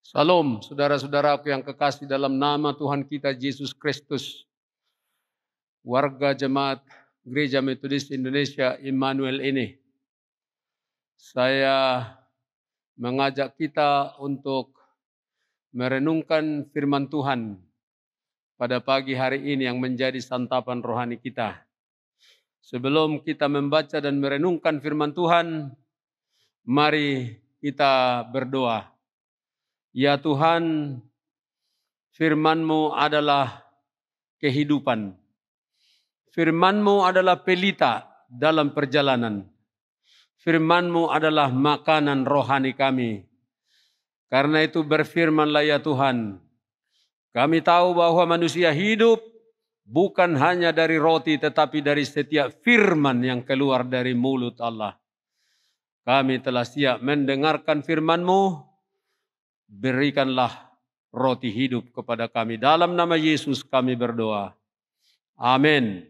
Salam, saudara-saudaraku yang kekasih dalam nama Tuhan kita Yesus Kristus. Warga jemaat Gereja Metodis Indonesia Immanuel ini. Saya mengajak kita untuk merenungkan firman Tuhan pada pagi hari ini yang menjadi santapan rohani kita. Sebelum kita membaca dan merenungkan firman Tuhan, mari kita berdoa. Ya Tuhan, firman-Mu adalah kehidupan. Firman-Mu adalah pelita dalam perjalanan. Firman-Mu adalah makanan rohani kami. Karena itu berfirmanlah ya Tuhan. Kami tahu bahwa manusia hidup bukan hanya dari roti tetapi dari setiap firman yang keluar dari mulut Allah. Kami telah siap mendengarkan firman-Mu. Berikanlah roti hidup kepada kami. Dalam nama Yesus kami berdoa. Amin.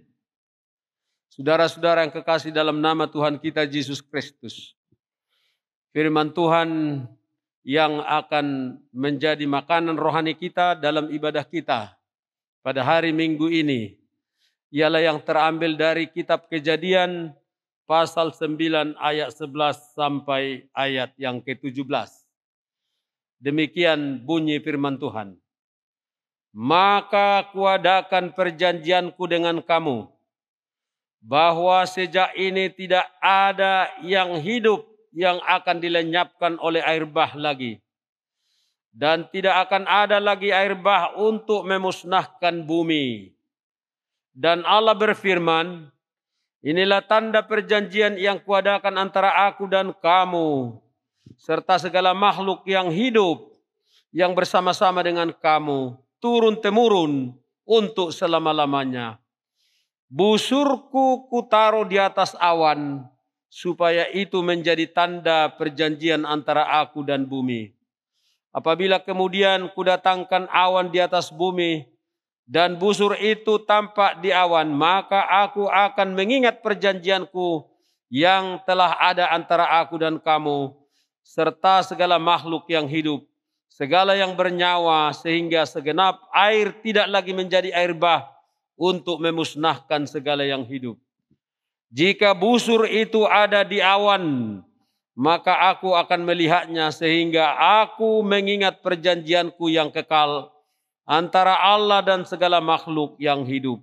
Saudara-saudara yang kekasih dalam nama Tuhan kita Yesus Kristus. Firman Tuhan yang akan menjadi makanan rohani kita dalam ibadah kita pada hari Minggu ini ialah yang terambil dari kitab Kejadian pasal 9 ayat 11 sampai ayat yang ke-17. Demikian bunyi firman Tuhan. Maka kuadakan perjanjianku dengan kamu, bahwa sejak ini tidak ada yang hidup yang akan dilenyapkan oleh air bah lagi. Dan tidak akan ada lagi air bah untuk memusnahkan bumi. Dan Allah berfirman, inilah tanda perjanjian yang kuadakan antara aku dan kamu, serta segala makhluk yang hidup yang bersama-sama dengan kamu, turun-temurun untuk selama-lamanya. Busurku kutaruh di atas awan, supaya itu menjadi tanda perjanjian antara aku dan bumi. Apabila kemudian kudatangkan awan di atas bumi, dan busur itu tampak di awan, maka aku akan mengingat perjanjianku yang telah ada antara aku dan kamu, serta segala makhluk yang hidup, segala yang bernyawa, sehingga segenap air tidak lagi menjadi air bah untuk memusnahkan segala yang hidup. Jika busur itu ada di awan, maka aku akan melihatnya sehingga aku mengingat perjanjianku yang kekal antara Allah dan segala makhluk yang hidup,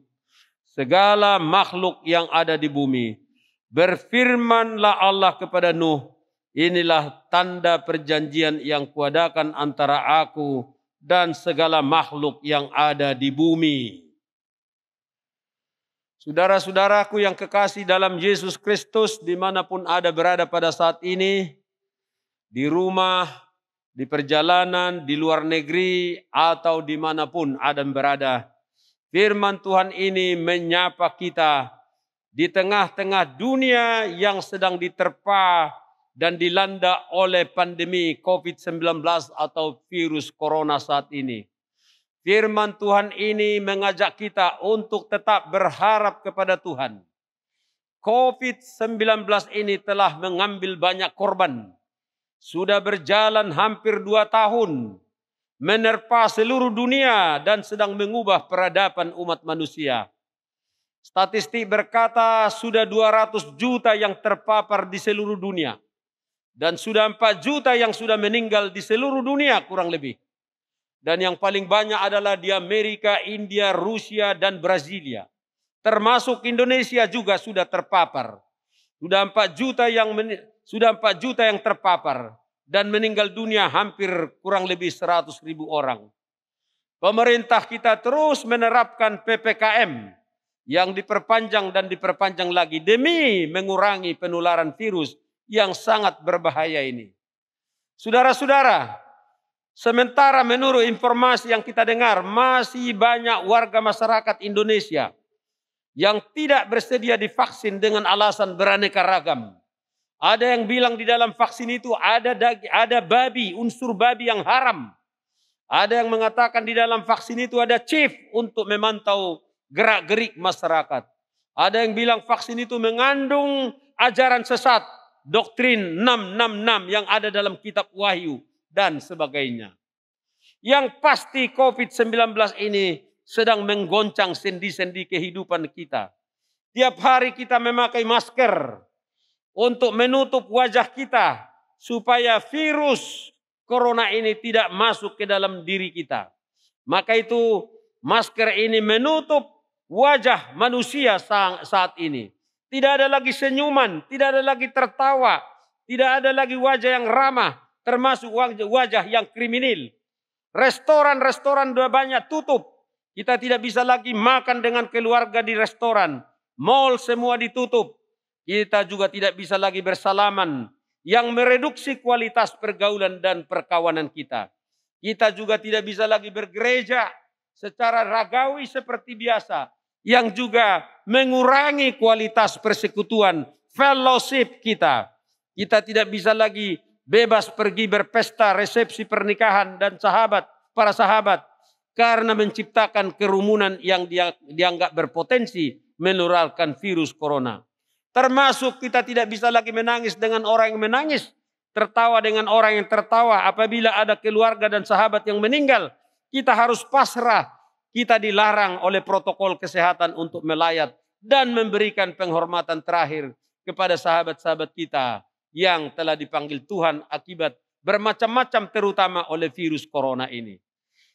segala makhluk yang ada di bumi. Berfirmanlah Allah kepada Nuh, inilah tanda perjanjian yang kuadakan antara aku dan segala makhluk yang ada di bumi. Saudara-saudaraku yang kekasih dalam Yesus Kristus, dimanapun ada berada pada saat ini, di rumah, di perjalanan, di luar negeri, atau dimanapun ada berada, firman Tuhan ini menyapa kita di tengah-tengah dunia yang sedang diterpa dan dilanda oleh pandemi COVID-19 atau virus corona saat ini. Firman Tuhan ini mengajak kita untuk tetap berharap kepada Tuhan. COVID-19 ini telah mengambil banyak korban. Sudah berjalan hampir 2 tahun. Menerpa seluruh dunia dan sedang mengubah peradaban umat manusia. Statistik berkata sudah 200 juta yang terpapar di seluruh dunia. Dan sudah 4 juta yang sudah meninggal di seluruh dunia kurang lebih. Dan yang paling banyak adalah di Amerika, India, Rusia, dan Brasilia. Termasuk Indonesia juga sudah terpapar. Sudah 4 juta yang terpapar. Dan meninggal dunia hampir kurang lebih 100.000 orang. Pemerintah kita terus menerapkan PPKM yang diperpanjang dan diperpanjang lagi demi mengurangi penularan virus yang sangat berbahaya ini. Saudara-saudara, sementara menurut informasi yang kita dengar, masih banyak warga masyarakat Indonesia yang tidak bersedia divaksin dengan alasan beraneka ragam. Ada yang bilang di dalam vaksin itu ada babi, unsur babi yang haram. Ada yang mengatakan di dalam vaksin itu ada chip untuk memantau gerak-gerik masyarakat. Ada yang bilang vaksin itu mengandung ajaran sesat, doktrin 666 yang ada dalam kitab Wahyu dan sebagainya. Yang pasti COVID-19 ini sedang menggoncang sendi-sendi kehidupan kita. Tiap hari kita memakai masker untuk menutup wajah kita supaya virus corona ini tidak masuk ke dalam diri kita. Maka itu masker ini menutup wajah manusia saat ini. Tidak ada lagi senyuman, tidak ada lagi tertawa, tidak ada lagi wajah yang ramah, termasuk wajah yang kriminal. Restoran-restoran sudah banyak tutup. Kita tidak bisa lagi makan dengan keluarga di restoran. Mall semua ditutup. Kita juga tidak bisa lagi bersalaman, yang mereduksi kualitas pergaulan dan perkawanan kita. Kita juga tidak bisa lagi bergereja secara ragawi seperti biasa, yang juga mengurangi kualitas persekutuan, fellowship kita. Kita tidak bisa lagi bebas pergi berpesta, resepsi pernikahan dan para sahabat, karena menciptakan kerumunan yang dianggap berpotensi menularkan virus corona. Termasuk kita tidak bisa lagi menangis dengan orang yang menangis, tertawa dengan orang yang tertawa. Apabila ada keluarga dan sahabat yang meninggal, kita harus pasrah. Kita dilarang oleh protokol kesehatan untuk melayat dan memberikan penghormatan terakhir kepada sahabat-sahabat kita yang telah dipanggil Tuhan akibat bermacam-macam, terutama oleh virus corona ini.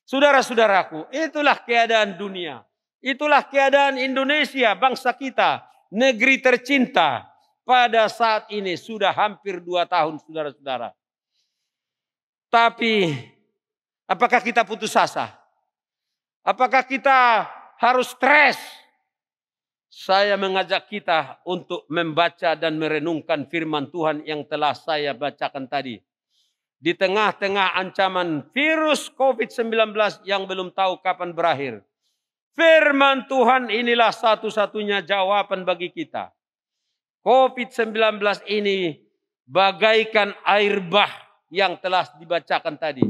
Saudara-saudaraku, itulah keadaan dunia. Itulah keadaan Indonesia, bangsa kita, negeri tercinta. Pada saat ini sudah hampir 2 tahun, saudara-saudara. Tapi apakah kita putus asa? Apakah kita harus stres? Saya mengajak kita untuk membaca dan merenungkan firman Tuhan yang telah saya bacakan tadi. Di tengah-tengah ancaman virus COVID-19 yang belum tahu kapan berakhir, firman Tuhan inilah satu-satunya jawaban bagi kita. COVID-19 ini bagaikan air bah yang telah dibacakan tadi,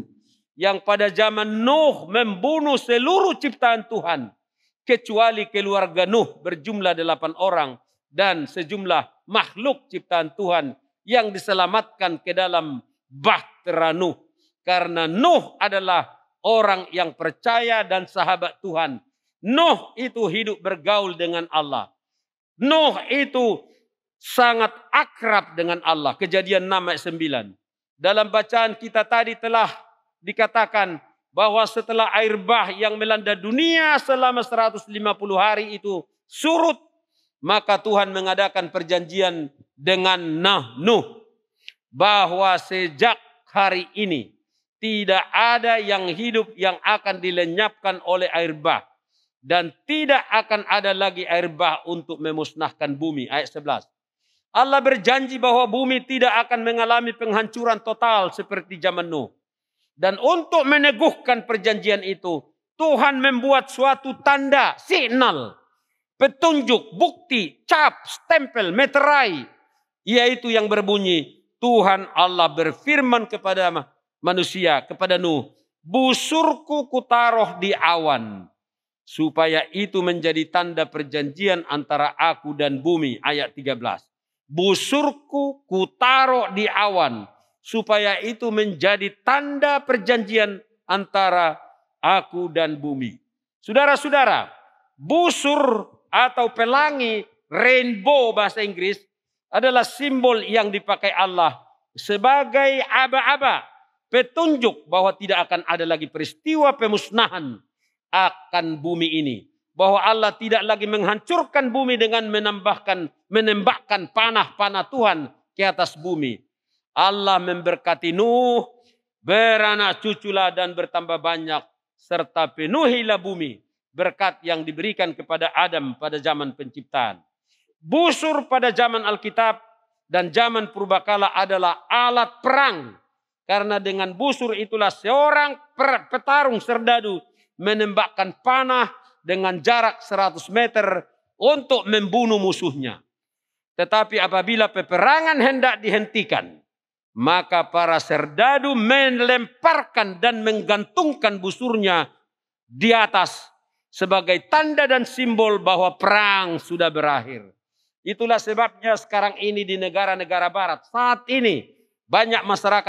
yang pada zaman Nuh membunuh seluruh ciptaan Tuhan, kecuali keluarga Nuh berjumlah 8 orang dan sejumlah makhluk ciptaan Tuhan yang diselamatkan ke dalam bahtera Nuh. Karena Nuh adalah orang yang percaya dan sahabat Tuhan. Nuh itu hidup bergaul dengan Allah. Nuh itu sangat akrab dengan Allah. Kejadian 6 ayat 9. Dalam bacaan kita tadi telah dikatakan bahwa setelah air bah yang melanda dunia selama 150 hari itu surut, maka Tuhan mengadakan perjanjian dengan Nuh bahwa sejak hari ini tidak ada yang hidup yang akan dilenyapkan oleh air bah, dan tidak akan ada lagi air bah untuk memusnahkan bumi. Ayat 11. Allah berjanji bahwa bumi tidak akan mengalami penghancuran total seperti zaman Nuh. Dan untuk meneguhkan perjanjian itu, Tuhan membuat suatu tanda, signal, petunjuk, bukti, cap, stempel, meterai, yaitu yang berbunyi, Tuhan Allah berfirman kepada manusia, kepada Nuh, busurku kutaruh di awan, supaya itu menjadi tanda perjanjian antara aku dan bumi. Ayat 13. Busurku kutaruh di awan, supaya itu menjadi tanda perjanjian antara aku dan bumi. Saudara-saudara, busur atau pelangi, rainbow bahasa Inggris, adalah simbol yang dipakai Allah sebagai aba-aba, petunjuk bahwa tidak akan ada lagi peristiwa pemusnahan akan bumi ini. Bahwa Allah tidak lagi menghancurkan bumi dengan menembakkan panah-panah Tuhan ke atas bumi. Allah memberkati Nuh, beranak cuculah dan bertambah banyak, serta penuhilah bumi. Berkat yang diberikan kepada Adam pada zaman penciptaan. Busur pada zaman Alkitab dan zaman purbakala adalah alat perang. Karena dengan busur itulah seorang petarung serdadu menembakkan panah dengan jarak 100 meter untuk membunuh musuhnya. Tetapi apabila peperangan hendak dihentikan, maka para serdadu melemparkan dan menggantungkan busurnya di atas sebagai tanda dan simbol bahwa perang sudah berakhir. Itulah sebabnya sekarang ini di negara-negara barat saat ini banyak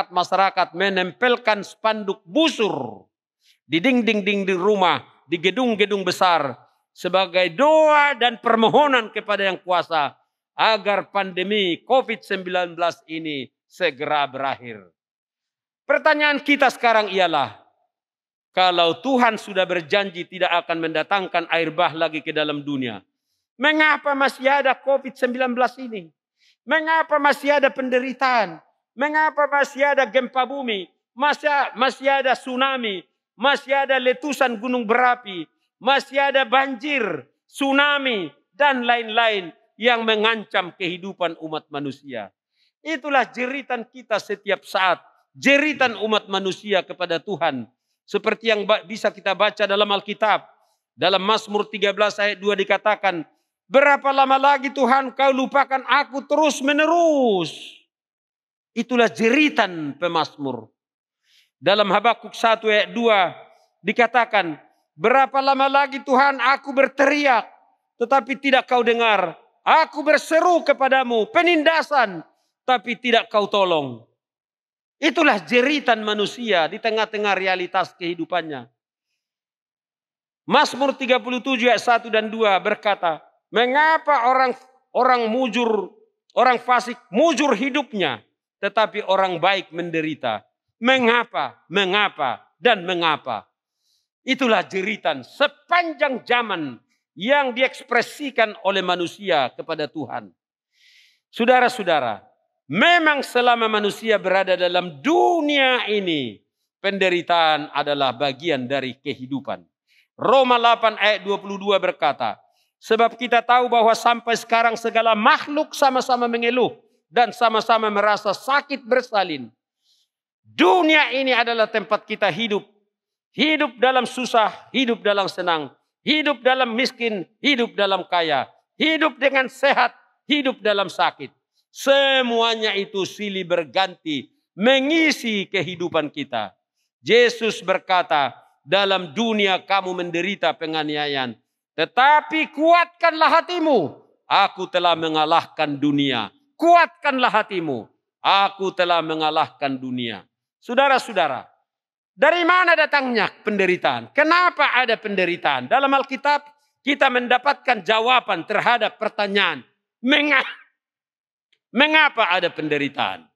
masyarakat menempelkan spanduk busur di dinding-dinding rumah, di gedung-gedung besar, sebagai doa dan permohonan kepada Yang Kuasa agar pandemi COVID-19 ini segera berakhir. Pertanyaan kita sekarang ialah, kalau Tuhan sudah berjanji tidak akan mendatangkan air bah lagi ke dalam dunia, mengapa masih ada COVID-19 ini? Mengapa masih ada penderitaan? Mengapa masih ada gempa bumi? Masih ada tsunami? Masih ada letusan gunung berapi? Masih ada banjir, tsunami, dan lain-lain yang mengancam kehidupan umat manusia. Itulah jeritan kita setiap saat. Jeritan umat manusia kepada Tuhan. Seperti yang bisa kita baca dalam Alkitab. Dalam Mazmur 13 ayat 2 dikatakan, berapa lama lagi Tuhan kau lupakan aku terus menerus. Itulah jeritan pemazmur. Dalam Habakuk 1 ayat 2 dikatakan, berapa lama lagi Tuhan aku berteriak, tetapi tidak kau dengar. Aku berseru kepadamu penindasan, tapi tidak kau tolong. Itulah jeritan manusia di tengah-tengah realitas kehidupannya. Mazmur 37 ayat 1 dan 2 berkata, mengapa orang fasik mujur hidupnya, tetapi orang baik menderita. Mengapa, dan mengapa. Itulah jeritan sepanjang zaman yang diekspresikan oleh manusia kepada Tuhan. Saudara-saudara, memang selama manusia berada dalam dunia ini, penderitaan adalah bagian dari kehidupan. Roma 8 ayat 22 berkata, sebab kita tahu bahwa sampai sekarang segala makhluk sama-sama mengeluh dan sama-sama merasa sakit bersalin. Dunia ini adalah tempat kita hidup. Hidup dalam susah, hidup dalam senang. Hidup dalam miskin, hidup dalam kaya. Hidup dengan sehat, hidup dalam sakit. Semuanya itu silih berganti mengisi kehidupan kita. Yesus berkata, dalam dunia kamu menderita penganiayaan. Tetapi kuatkanlah hatimu. Aku telah mengalahkan dunia. Kuatkanlah hatimu. Aku telah mengalahkan dunia. Saudara-saudara, dari mana datangnya penderitaan? Kenapa ada penderitaan? Dalam Alkitab kita mendapatkan jawaban terhadap pertanyaan. Mengapa ada penderitaan?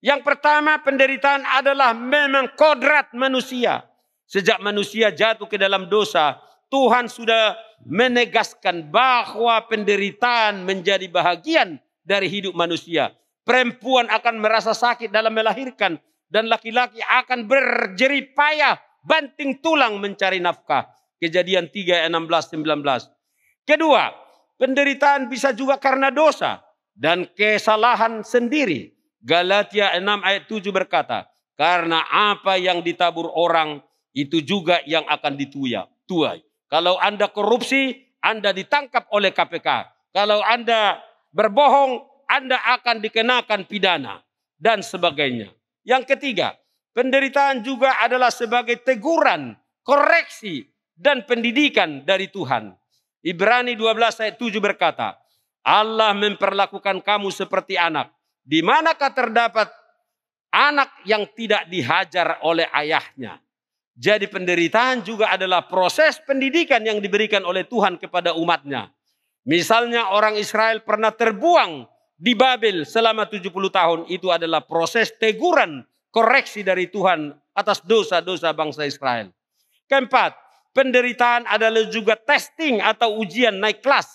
Yang pertama, penderitaan adalah memang kodrat manusia. Sejak manusia jatuh ke dalam dosa, Tuhan sudah menegaskan bahwa penderitaan menjadi bahagian dari hidup manusia. Perempuan akan merasa sakit dalam melahirkan. Dan laki-laki akan berjerih payah, banting tulang mencari nafkah. Kejadian 3 ayat 16-19. Kedua, penderitaan bisa juga karena dosa dan kesalahan sendiri. Galatia 6 ayat 7 berkata, karena apa yang ditabur orang, itu juga yang akan dituai. Kalau Anda korupsi, Anda ditangkap oleh KPK. Kalau Anda berbohong, Anda akan dikenakan pidana. Dan sebagainya. Yang ketiga, penderitaan juga adalah sebagai teguran, koreksi, dan pendidikan dari Tuhan. Ibrani 12 ayat 7 berkata, Allah memperlakukan kamu seperti anak. Di manakah terdapat anak yang tidak dihajar oleh ayahnya? Jadi penderitaan juga adalah proses pendidikan yang diberikan oleh Tuhan kepada umatnya. Misalnya orang Israel pernah terbuang di Babel selama 70 tahun, itu adalah proses teguran, koreksi dari Tuhan atas dosa-dosa bangsa Israel. Keempat, penderitaan adalah juga testing atau ujian naik kelas.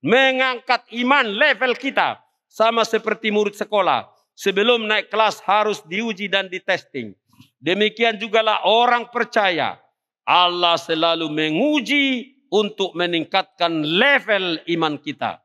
Mengangkat iman level kita. Sama seperti murid sekolah. Sebelum naik kelas harus diuji dan ditesting. Demikian jugalah orang percaya. Allah selalu menguji untuk meningkatkan level iman kita.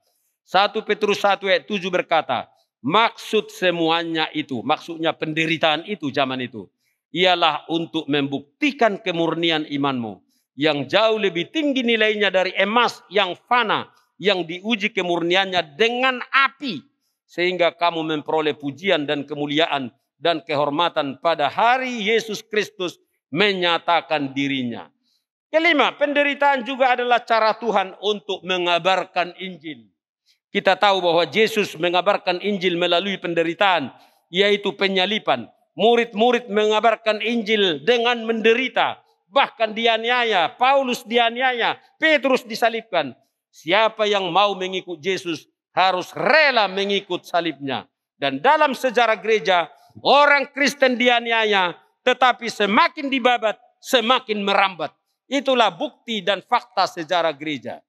1 Petrus 1 ayat 7 berkata, maksud semuanya itu, maksudnya penderitaan itu zaman itu, ialah untuk membuktikan kemurnian imanmu, yang jauh lebih tinggi nilainya dari emas yang fana, yang diuji kemurniannya dengan api, sehingga kamu memperoleh pujian dan kemuliaan dan kehormatan pada hari Yesus Kristus menyatakan dirinya. Kelima, penderitaan juga adalah cara Tuhan untuk mengabarkan Injil. Kita tahu bahwa Yesus mengabarkan Injil melalui penderitaan, yaitu penyaliban. Murid-murid mengabarkan Injil dengan menderita, bahkan dianiaya, Paulus dianiaya, Petrus disalibkan. Siapa yang mau mengikut Yesus harus rela mengikut salibnya. Dan dalam sejarah gereja, orang Kristen dianiaya, tetapi semakin dibabat, semakin merambat. Itulah bukti dan fakta sejarah gereja.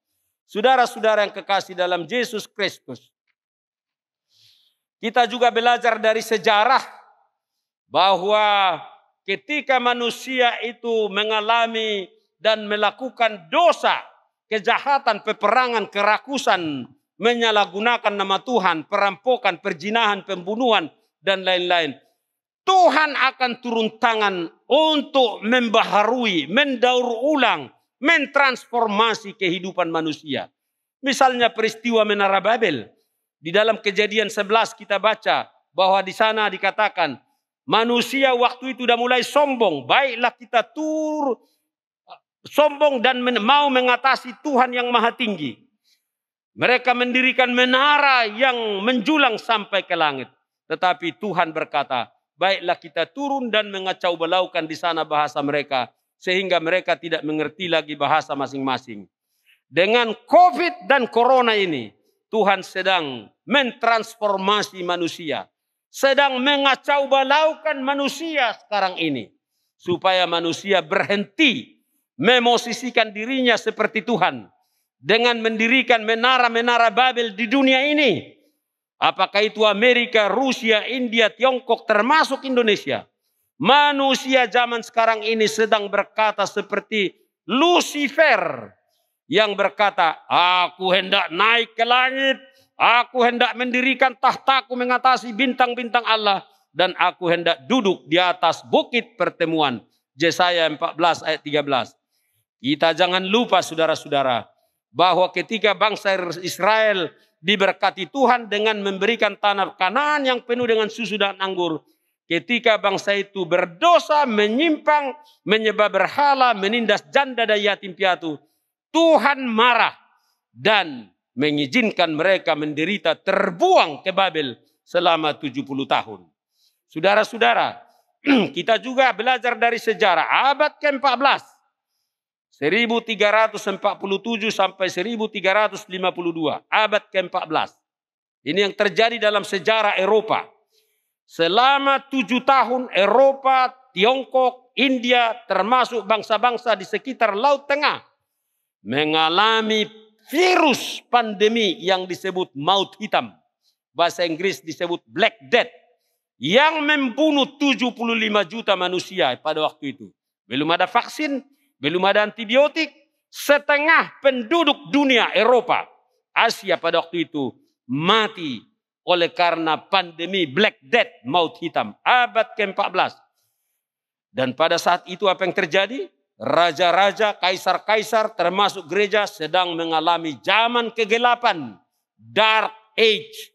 Saudara-saudara yang kekasih dalam Yesus Kristus, kita juga belajar dari sejarah bahwa ketika manusia itu mengalami dan melakukan dosa, kejahatan, peperangan, kerakusan, menyalahgunakan nama Tuhan, perampokan, perzinahan, pembunuhan, dan lain-lain, Tuhan akan turun tangan untuk membaharui, mendaur ulang, mentransformasi kehidupan manusia. Misalnya peristiwa Menara Babel. Di dalam Kejadian 11 kita baca bahwa di sana dikatakan manusia waktu itu sudah mulai sombong. Baiklah kita sombong dan mau mengatasi Tuhan yang maha tinggi. Mereka mendirikan menara yang menjulang sampai ke langit. Tetapi Tuhan berkata, baiklah kita turun dan mengacau balaukan di sana bahasa mereka, sehingga mereka tidak mengerti lagi bahasa masing-masing. Dengan COVID dan Corona ini, Tuhan sedang mentransformasi manusia, sedang mengacau balaukan manusia sekarang ini, supaya manusia berhenti memosisikan dirinya seperti Tuhan dengan mendirikan menara-menara Babel di dunia ini. Apakah itu Amerika, Rusia, India, Tiongkok, termasuk Indonesia. Manusia zaman sekarang ini sedang berkata seperti Lucifer yang berkata, aku hendak naik ke langit, aku hendak mendirikan tahtaku mengatasi bintang-bintang Allah, dan aku hendak duduk di atas bukit pertemuan. Yesaya 14 ayat 13. Kita jangan lupa saudara-saudara, bahwa ketika bangsa Israel diberkati Tuhan dengan memberikan tanah Kanaan yang penuh dengan susu dan anggur, ketika bangsa itu berdosa, menyimpang, menyembah berhala, menindas janda dan yatim piatu, Tuhan marah dan mengizinkan mereka menderita, terbuang ke Babel selama 70 tahun. Saudara-saudara, kita juga belajar dari sejarah abad ke-14. 1347 sampai 1352, abad ke-14. Ini yang terjadi dalam sejarah Eropa. Selama 7 tahun Eropa, Tiongkok, India, termasuk bangsa-bangsa di sekitar Laut Tengah, mengalami virus pandemi yang disebut maut hitam. Bahasa Inggris disebut Black Death. Yang membunuh 75 juta manusia pada waktu itu. Belum ada vaksin, belum ada antibiotik. Setengah penduduk dunia Eropa, Asia pada waktu itu mati oleh karena pandemi Black Death, maut hitam. Abad ke-14. Dan pada saat itu apa yang terjadi? Raja-raja, kaisar-kaisar termasuk gereja sedang mengalami zaman kegelapan, dark age,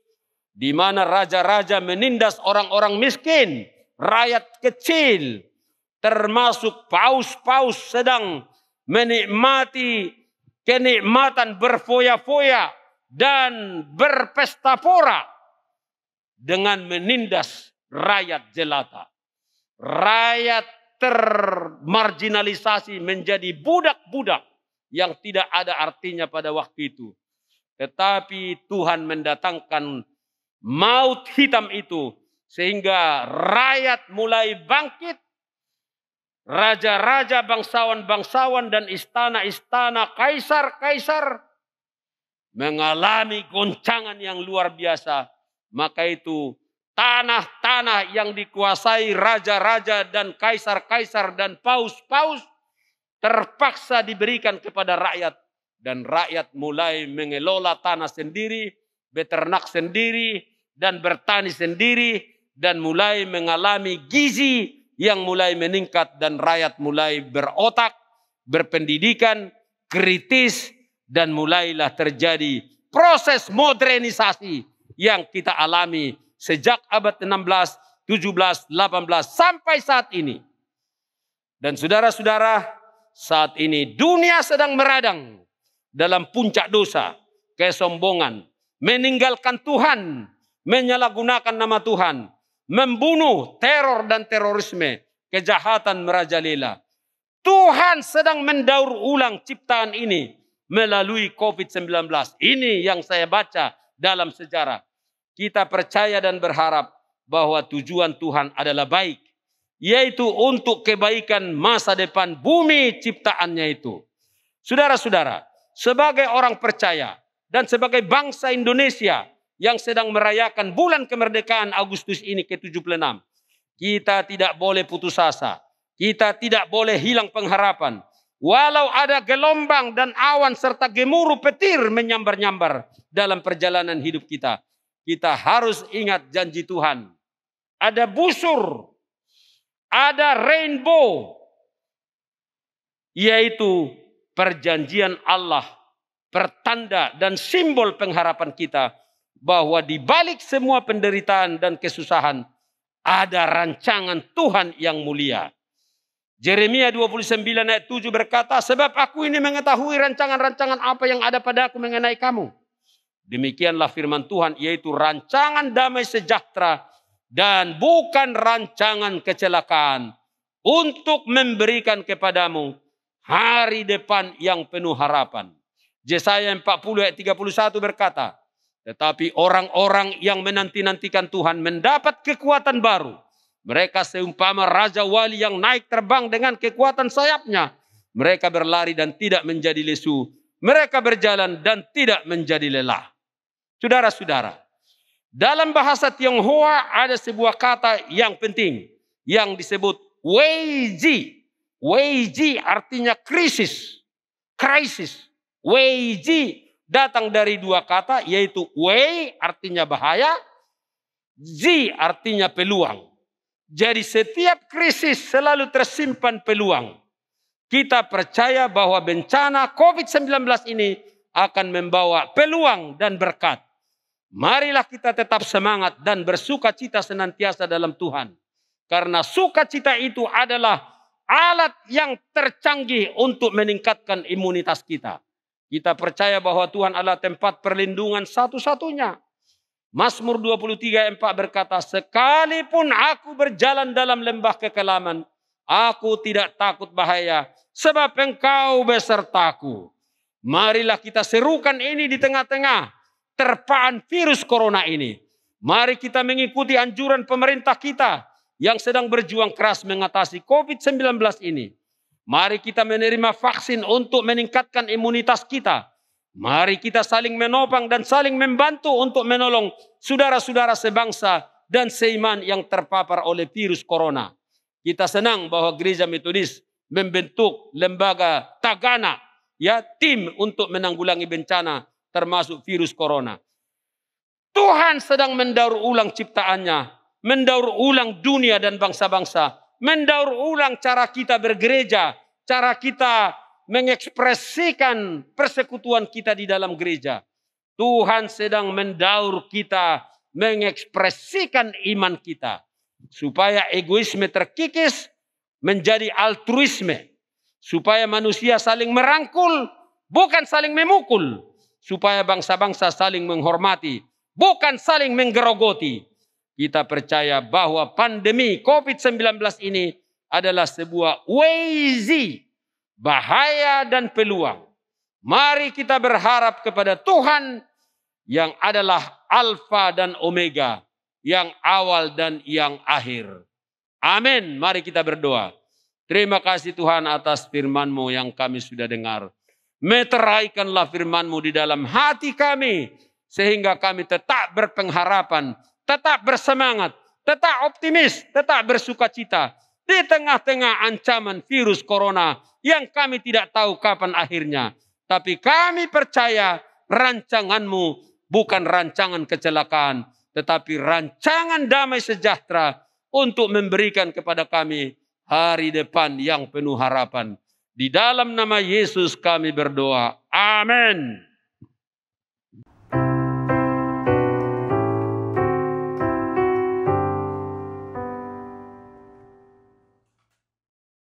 di mana raja-raja menindas orang-orang miskin, rakyat kecil, termasuk paus-paus sedang menikmati kenikmatan berfoya-foya dan berpesta pora dengan menindas rakyat jelata. Rakyat termarginalisasi menjadi budak-budak yang tidak ada artinya pada waktu itu. Tetapi Tuhan mendatangkan maut hitam itu sehingga rakyat mulai bangkit. Raja-raja, bangsawan-bangsawan dan istana-istana kaisar-kaisar mengalami goncangan yang luar biasa. Maka itu tanah-tanah yang dikuasai raja-raja dan kaisar-kaisar dan paus-paus terpaksa diberikan kepada rakyat. Dan rakyat mulai mengelola tanah sendiri, beternak sendiri, dan bertani sendiri. Dan mulai mengalami gizi yang mulai meningkat. Dan rakyat mulai berotak, berpendidikan, kritis. Dan mulailah terjadi proses modernisasi yang kita alami sejak abad 16, 17, 18 sampai saat ini. Dan saudara-saudara, saat ini dunia sedang meradang dalam puncak dosa, kesombongan, meninggalkan Tuhan, menyalahgunakan nama Tuhan, membunuh, teror dan terorisme, kejahatan merajalela. Tuhan sedang mendaur ulang ciptaan ini melalui COVID-19. Ini yang saya baca dalam sejarah. Kita percaya dan berharap bahwa tujuan Tuhan adalah baik, yaitu untuk kebaikan masa depan bumi ciptaannya itu. Saudara-saudara, sebagai orang percaya dan sebagai bangsa Indonesia yang sedang merayakan bulan kemerdekaan Agustus ini ke-76, kita tidak boleh putus asa. Kita tidak boleh hilang pengharapan. Walau ada gelombang dan awan serta gemuruh petir menyambar-nyambar dalam perjalanan hidup kita. Kita harus ingat janji Tuhan. Ada busur, ada rainbow, yaitu perjanjian Allah, pertanda dan simbol pengharapan kita bahwa di balik semua penderitaan dan kesusahan ada rancangan Tuhan yang mulia. Yeremia 29 ayat 7 berkata, sebab aku ini mengetahui rancangan-rancangan apa yang ada pada aku mengenai kamu. Demikianlah firman Tuhan, yaitu rancangan damai sejahtera dan bukan rancangan kecelakaan, untuk memberikan kepadamu hari depan yang penuh harapan. Yesaya 40 ayat 31 berkata, tetapi orang-orang yang menanti-nantikan Tuhan mendapat kekuatan baru. Mereka seumpama raja wali yang naik terbang dengan kekuatan sayapnya. Mereka berlari dan tidak menjadi lesu. Mereka berjalan dan tidak menjadi lelah. Saudara-saudara, dalam bahasa Tionghoa ada sebuah kata yang penting yang disebut weiji. Weiji artinya krisis. Krisis. Weiji datang dari dua kata, yaitu wei artinya bahaya, ji artinya peluang. Jadi setiap krisis selalu tersimpan peluang. Kita percaya bahwa bencana COVID-19 ini akan membawa peluang dan berkat. Marilah kita tetap semangat dan bersukacita senantiasa dalam Tuhan. Karena sukacita itu adalah alat yang tercanggih untuk meningkatkan imunitas kita. Kita percaya bahwa Tuhan adalah tempat perlindungan satu-satunya. Mazmur 23 ayat 4 berkata, sekalipun aku berjalan dalam lembah kekelaman, aku tidak takut bahaya, sebab Engkau besertaku. Marilah kita serukan ini di tengah-tengah terpaan virus corona ini. Mari kita mengikuti anjuran pemerintah kita yang sedang berjuang keras mengatasi COVID-19 ini. Mari kita menerima vaksin untuk meningkatkan imunitas kita. Mari kita saling menopang dan saling membantu untuk menolong saudara-saudara sebangsa dan seiman yang terpapar oleh virus corona. Kita senang bahwa Gereja Metodis membentuk lembaga tagana, ya, tim untuk menanggulangi bencana termasuk virus corona. Tuhan sedang mendaur ulang ciptaannya, mendaur ulang dunia dan bangsa-bangsa, mendaur ulang cara kita bergereja, cara kita mengekspresikan persekutuan kita di dalam gereja. Tuhan sedang mendaur kita, mengekspresikan iman kita. Supaya egoisme terkikis menjadi altruisme. Supaya manusia saling merangkul, bukan saling memukul. Supaya bangsa-bangsa saling menghormati, bukan saling menggerogoti. Kita percaya bahwa pandemi COVID-19 ini adalah sebuah weizi, bahaya dan peluang. Mari kita berharap kepada Tuhan yang adalah Alfa dan Omega, yang awal dan yang akhir. Amin. Mari kita berdoa. Terima kasih Tuhan atas firman-Mu yang kami sudah dengar. Meteraikanlah firman-Mu di dalam hati kami, sehingga kami tetap berpengharapan, tetap bersemangat, tetap optimis, tetap bersukacita di tengah-tengah ancaman virus corona yang kami tidak tahu kapan akhirnya. Tapi kami percaya rancangan-Mu bukan rancangan kecelakaan, tetapi rancangan damai sejahtera untuk memberikan kepada kami hari depan yang penuh harapan. Di dalam nama Yesus kami berdoa. Amin.